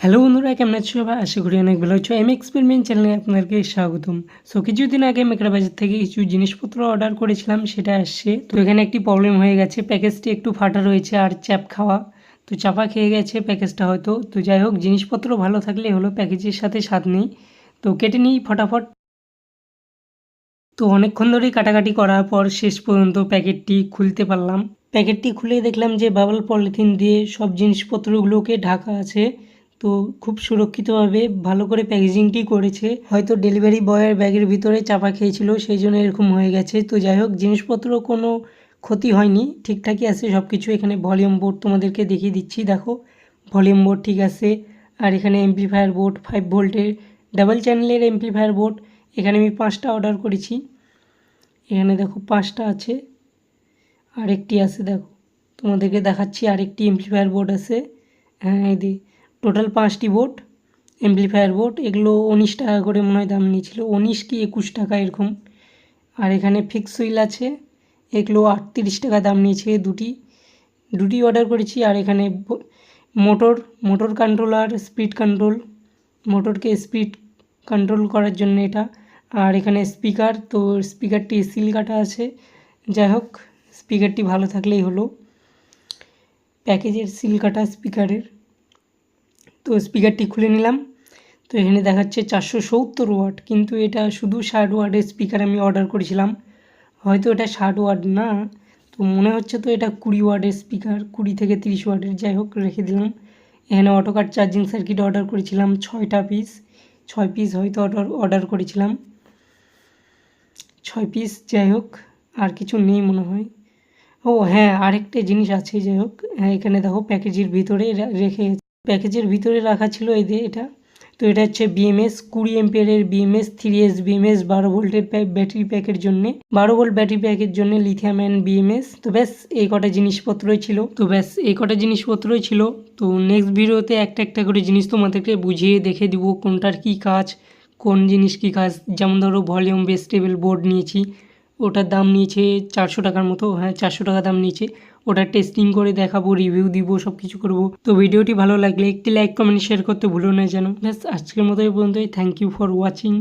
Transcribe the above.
Hello বন্ধুরা, কেমন আছো সবাই? আশা করি অনেক ভালো আছো। আমি এক্সপেরিমেন্ট চ্যানেলে আপনাদেরকে স্বাগতম। সো কিছুদিন আগে মেকরা বাজার থেকে কিছু জিনিসপত্র অর্ডার করেছিলাম, সেটা আসছে। তো এখানে একটি প্রবলেম হয়ে গেছে, প্যাকেজটি একটু ফাটা রয়েছে আর চ্যাপ খাওয়া, তো চাপা খেয়ে গেছে প্যাকেজটা হয়তো। তো যাই হোক, জিনিসপত্র ভালো থাকলে হলো, প্যাকেজের সাথে স্বাদ নেই। তো কেটে নিই ফটাফট। তো অনেকক্ষণ ধরেই কাটাকাটি করার পর শেষ পর্যন্ত প্যাকেটটি খুলতে পারলাম। প্যাকেটটি খুলে দেখলাম যে বাবল পলিথিন দিয়ে সব জিনিসপত্রগুলোকে ঢাকা আছে। তো খুব সুরক্ষিতভাবে ভালো করে প্যাকেজিংটি করেছে। হয়তো ডেলিভারি বয়ের ব্যাগের ভিতরে চাপা খেয়েছিল, সেই জন্য এরকম হয়ে গেছে। তো যাই হোক, জিনিসপত্র কোনো ক্ষতি হয়নি, ঠিকঠাকই আছে সব কিছু। এখানে ভলিউম বোর্ড তোমাদেরকে দেখিয়ে দিচ্ছি, দেখো ভলিউম বোর্ড ঠিক আছে। আর এখানে এমপ্লিফায়ার বোর্ড 5 ভোল্টের ডাবল চ্যানেলের এমপ্লিফায়ার বোর্ড। এখানে আমি 5টা অর্ডার করেছি, এখানে দেখো 5টা আছে, আরেকটি আছে দেখো, তোমাদেরকে দেখাচ্ছি আরেকটি এমপ্লিফায়ার বোর্ড আছে। হ্যাঁ, এই টোটাল 5টি বোর্ড এমপ্লিফায়ার বোর্ড। এগুলো 19 টাকা করে মনে হয় দাম নিয়েছিল, 19 কি 21 টাকা এরকম। আর এখানে ফিক্স হুইল আছে, এগুলো 38 টাকা দাম নিয়েছে। দুটি অর্ডার করেছি। আর এখানে মোটর কন্ট্রোলার, স্পিড কন্ট্রোল, মোটরকে স্পিড কন্ট্রোল করার জন্য এটা। আর এখানে স্পিকার, তো স্পিকারটি সিল কাটা আছে। যাই হোক, স্পিকারটি ভালো থাকলেই হলো, প্যাকেজের সিল কাটা স্পিকারের। তো স্পিকারটি খুলে নিলাম। তো এখানে দেখাচ্ছে 470 ওয়াট, কিন্তু এটা শুধু 60 ওয়াটের স্পিকার আমি অর্ডার করেছিলাম। হয়তো এটা 60 ওয়াট না, তো মনে হচ্ছে তো এটা 20 ওয়াটের স্পিকার, 20 থেকে 30 ওয়াটের। যাই হোক, রেখে দিলাম। এখানে অটোকাট চার্জিং সার্কিট অর্ডার করেছিলাম 6টা পিস, 6 পিস হয়তো অর্ডার করেছিলাম, 6 পিস। যাই হোক, আর কিছু নেই মনে হয়। ও হ্যাঁ, আরেকটা জিনিস আছে। যাই হোক, হ্যাঁ, এখানে দেখো প্যাকেজের ভিতরে প্যাকেজের ভিতরে রাখা ছিল এই যে এটা। তো এটা হচ্ছে বিএমএস 20 এম্পিয়ারের বিএমএস 3S বিএমএস 12 ভোল্টের ব্যাটারি প্যাকের জন্য, 12 ভোল্ট ব্যাটারি প্যাকের জন্য লিথিয়াম অ্যান্ড বিএমএস। তো ব্যাস এই কটা জিনিসপত্রই ছিল। তো নেক্সট ভিডিওতে একটা একটা করে জিনিস তোমাদেরকে বুঝিয়ে দেখে দিব কোনটার কী কাজ, কোন জিনিস কী কাজ। যেমন ধরো ভলিউম বেস টেবিল বোর্ড নিয়েছি, ওটার দাম নিয়েছে 400 টাকার মতো। হ্যাঁ, 400 টাকা দাম নিয়েছে। ওটা টেস্টিং করে দেখাবো, রিভিউ দিব, সব কিছু করবো। তো ভিডিওটি ভালো লাগলে একটি লাইক, কমেন্ট, শেয়ার করতে ভুলো না যেন। ব্যাস আজকের মতো এই পর্যন্তই। Thank you for watching.